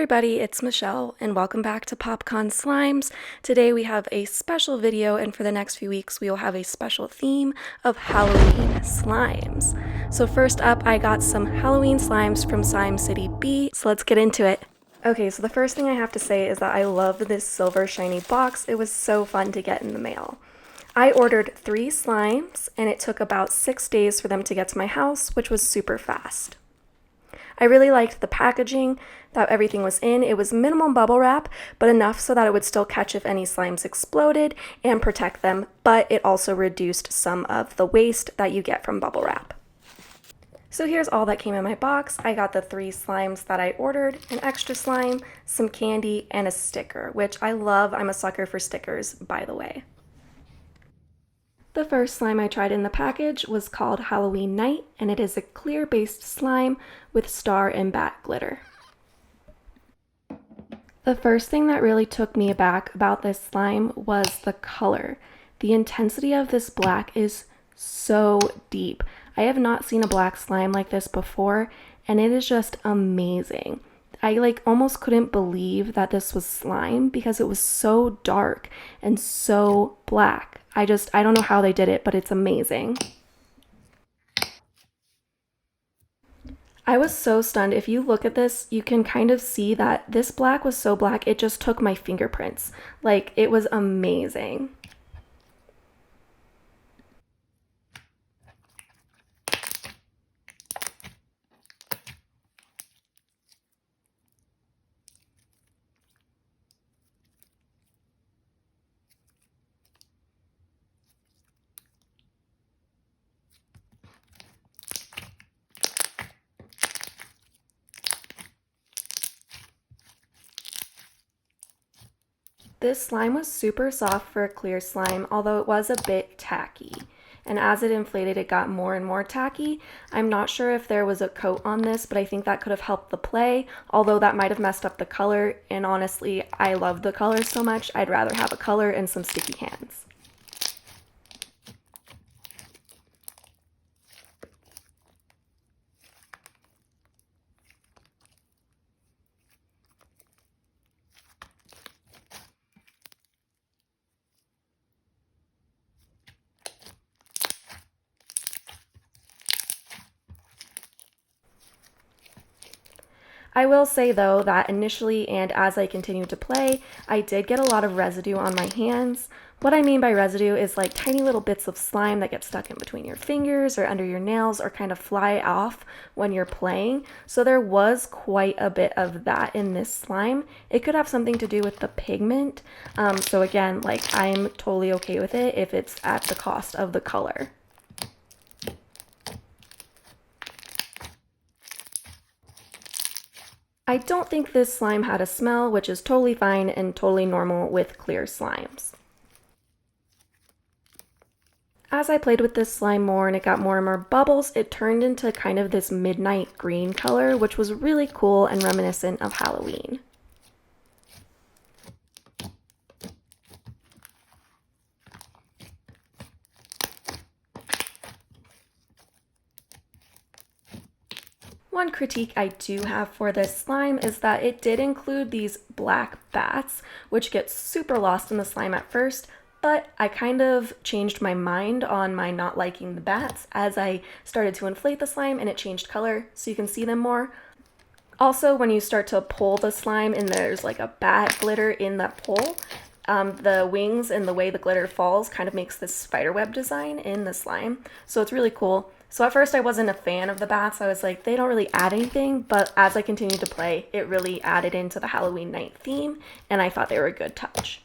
everybody, it's Michelle and welcome back to PopCon Slimes. Today we have a special video, and for the next few weeks we will have a special theme of Halloween slimes. So first up, I got some Halloween slimes from Slime City B, so let's get into it. Okay, so the first thing I have to say is that I love this silver shiny box. It was so fun to get in the mail. I ordered 3 slimes and it took about 6 days for them to get to my house, which was super fast. I really liked the packaging that everything was in. It was minimal bubble wrap, but enough so that it would still catch if any slimes exploded and protect them, but it also reduced some of the waste that you get from bubble wrap. So here's all that came in my box. I got the 3 slimes that I ordered, an extra slime, some candy, and a sticker, which I love. I'm a sucker for stickers, by the way. The first slime I tried in the package was called Halloween Night, and it is a clear-based slime with star and bat glitter. The first thing that really took me aback about this slime was the color. The intensity of this black is so deep. I have not seen a black slime like this before, and it is just amazing. I almost couldn't believe that this was slime because it was so dark and so black. I don't know how they did it, but it's amazing. I was so stunned. If you look at this, you can kind of see that this black was so black, it just took my fingerprints. It was amazing. This slime was super soft for a clear slime, although it was a bit tacky. And as it inflated, it got more and more tacky. I'm not sure if there was a coat on this, but I think that could have helped the play, although that might have messed up the color. And honestly, I love the color so much, I'd rather have a color and some sticky hands. I will say though that initially and as I continued to play, I did get a lot of residue on my hands. What I mean by residue is like tiny little bits of slime that get stuck in between your fingers or under your nails or kind of fly off when you're playing. So there was quite a bit of that in this slime. It could have something to do with the pigment. So again, I'm totally okay with it if it's at the cost of the color. I don't think this slime had a smell, which is totally fine and totally normal with clear slimes. As I played with this slime more and it got more and more bubbles, it turned into kind of this midnight green color, which was really cool and reminiscent of Halloween. One critique I do have for this slime is that it did include these black bats, which get super lost in the slime at first, but I kind of changed my mind on my not liking the bats as I started to inflate the slime and it changed color so you can see them more. Also, when you start to pull the slime and there's like a bat glitter in that pull, the wings and the way the glitter falls kind of makes this spiderweb design in the slime, so it's really cool. So at first I wasn't a fan of the bats. I was like, they don't really add anything, but as I continued to play, it really added into the Halloween night theme, and I thought they were a good touch.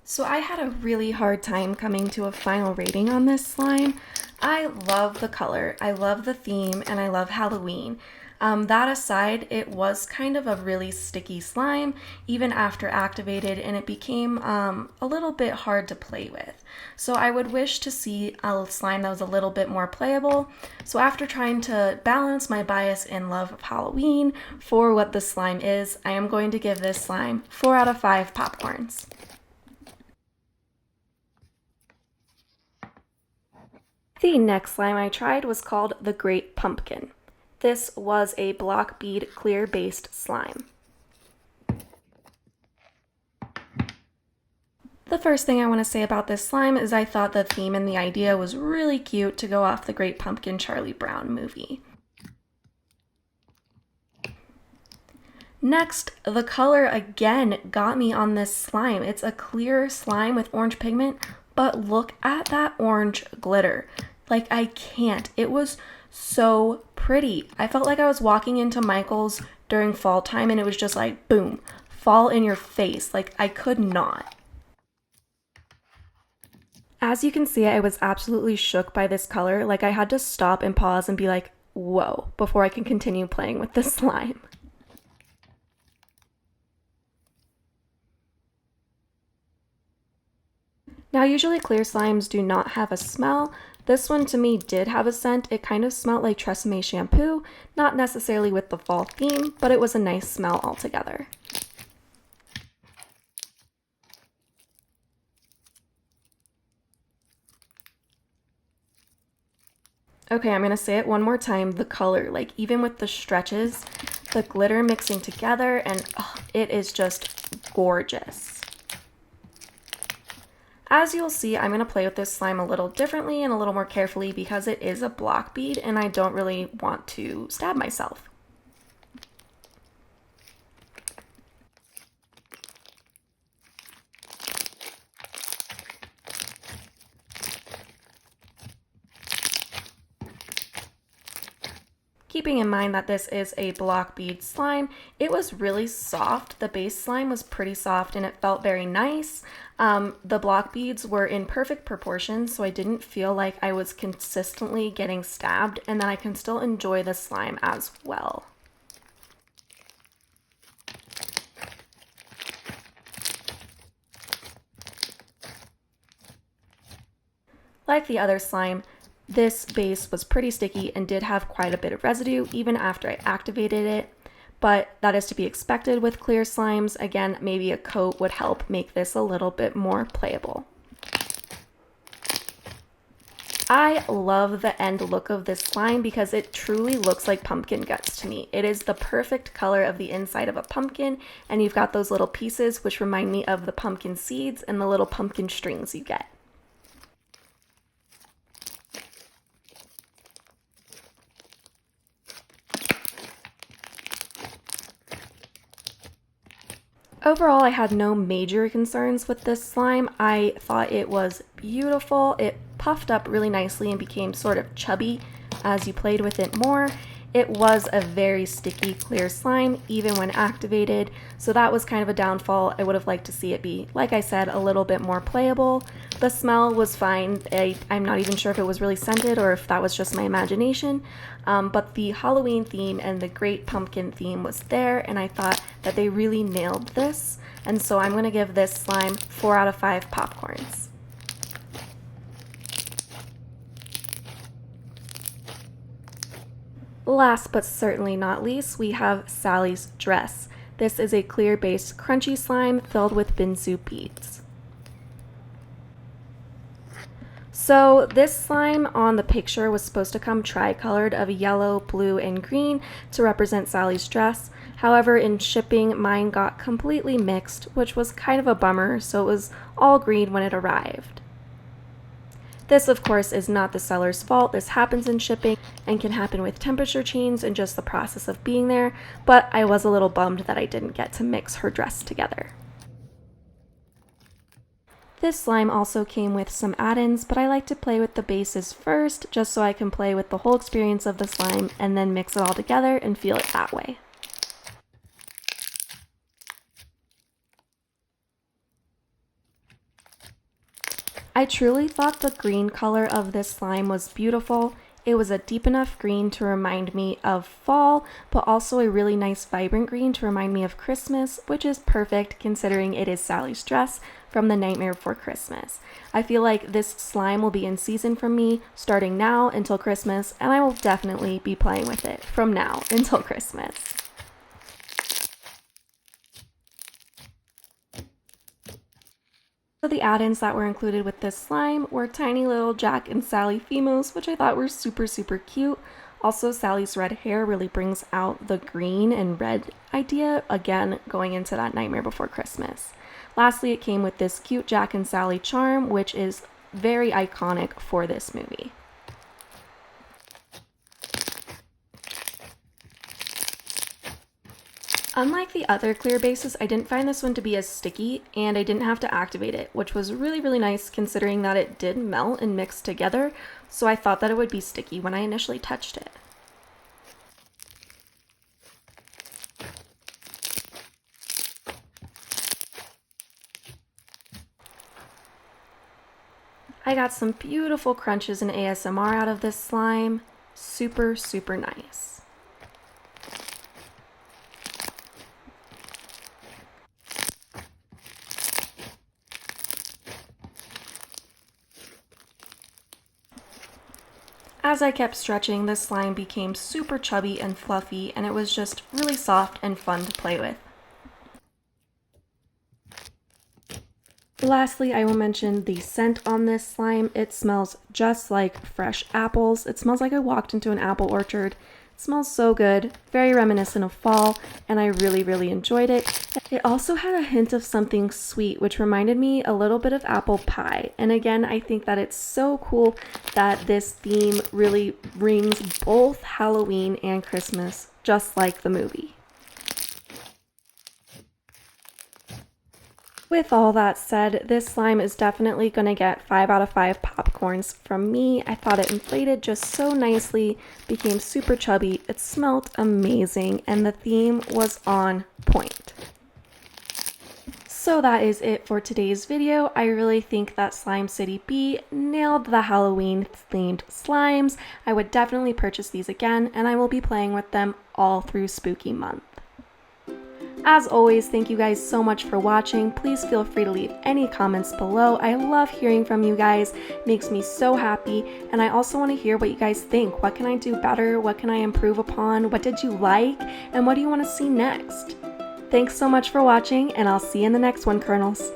So I had a really hard time coming to a final rating on this slime. I love the color, I love the theme, and I love Halloween. That aside, it was kind of a really sticky slime even after activated, and it became a little bit hard to play with. So I would wish to see a slime that was a little bit more playable. So after trying to balance my bias and love of Halloween for what the slime is, I am going to give this slime 4 out of 5 popcorns. The next slime I tried was called the Great Pumpkin. This was a block bead clear based slime. The first thing I want to say about this slime is I thought the theme and the idea was really cute to go off the Great Pumpkin Charlie Brown movie. Next, the color again got me on this slime. It's a clear slime with orange pigment, but look at that orange glitter. Like, I can't. It was so pretty. I felt like I was walking into Michael's during fall time and it was just like, boom, fall in your face. Like, I could not. As you can see, I was absolutely shook by this color. Like, I had to stop and pause and be like, whoa, before I can continue playing with this slime. Now, usually clear slimes do not have a smell. This one to me did have a scent. It kind of smelled like Tresemme shampoo, not necessarily with the fall theme, but it was a nice smell altogether. Okay, I'm gonna say it one more time. The color, like even with the stretches, the glitter mixing together, and it is just gorgeous. As you'll see, I'm going to play with this slime a little differently and a little more carefully because it is a block bead and I don't really want to stab myself. Keeping in mind that this is a block bead slime, it was really soft. The base slime was pretty soft and it felt very nice. The block beads were in perfect proportion, so I didn't feel like I was consistently getting stabbed, and then I can still enjoy the slime as well. Like the other slime, this base was pretty sticky and did have quite a bit of residue even after I activated it, but that is to be expected with clear slimes. Again, maybe a coat would help make this a little bit more playable. I love the end look of this slime because it truly looks like pumpkin guts to me. It is the perfect color of the inside of a pumpkin, and you've got those little pieces which remind me of the pumpkin seeds and the little pumpkin strings you get. Overall, I had no major concerns with this slime. I thought it was beautiful. It puffed up really nicely and became sort of chubby as you played with it more. It was a very sticky, clear slime, even when activated, so that was kind of a downfall. I would have liked to see it be, like I said, a little bit more playable. The smell was fine. I'm not even sure if it was really scented or if that was just my imagination, but the Halloween theme and the Great Pumpkin theme was there, and I thought that they really nailed this, and so I'm going to give this slime 4 out of 5 popcorns. Last but certainly not least, we have Sally's Dress. This is a clear-based crunchy slime filled with binzu beads. So this slime on the picture was supposed to come tri-colored of yellow, blue, and green to represent Sally's dress. However, in shipping, mine got completely mixed, which was kind of a bummer, so it was all green when it arrived. This, of course, is not the seller's fault. This happens in shipping and can happen with temperature change and just the process of being there, but I was a little bummed that I didn't get to mix her dress together. This slime also came with some add-ins, but I like to play with the bases first, just so I can play with the whole experience of the slime and then mix it all together and feel it that way. I truly thought the green color of this slime was beautiful. It was a deep enough green to remind me of fall, but also a really nice vibrant green to remind me of Christmas, which is perfect considering it is Sally's dress from The Nightmare Before Christmas. I feel like this slime will be in season for me starting now until Christmas, and I will definitely be playing with it from now until Christmas. So the add-ins that were included with this slime were tiny little Jack and Sally Fimos, which I thought were super cute. Also, Sally's red hair really brings out the green and red idea, again, going into that Nightmare Before Christmas. Lastly, it came with this cute Jack and Sally charm, which is very iconic for this movie. Unlike the other clear bases, I didn't find this one to be as sticky, and I didn't have to activate it, which was really nice considering that it did melt and mix together, so I thought that it would be sticky when I initially touched it. I got some beautiful crunches and ASMR out of this slime. Super nice. As I kept stretching, this slime became super chubby and fluffy, and it was just really soft and fun to play with. Lastly, I will mention the scent on this slime. It smells just like fresh apples. It smells like I walked into an apple orchard. It smells so good, very reminiscent of fall, and I really enjoyed it. It also had a hint of something sweet, which reminded me a little bit of apple pie. And again, I think that it's so cool that this theme really rings both Halloween and Christmas, just like the movie. With all that said, this slime is definitely going to get 5 out of 5 popcorns from me. I thought it inflated just so nicely, became super chubby, it smelled amazing, and the theme was on point. So that is it for today's video. I really think that Slime City B nailed the Halloween themed slimes. I would definitely purchase these again, and I will be playing with them all through Spooky Month. As always, thank you guys so much for watching. Please feel free to leave any comments below. I love hearing from you guys. It makes me so happy. And I also want to hear what you guys think. What can I do better? What can I improve upon? What did you like? And what do you want to see next? Thanks so much for watching, and I'll see you in the next one, Kernels.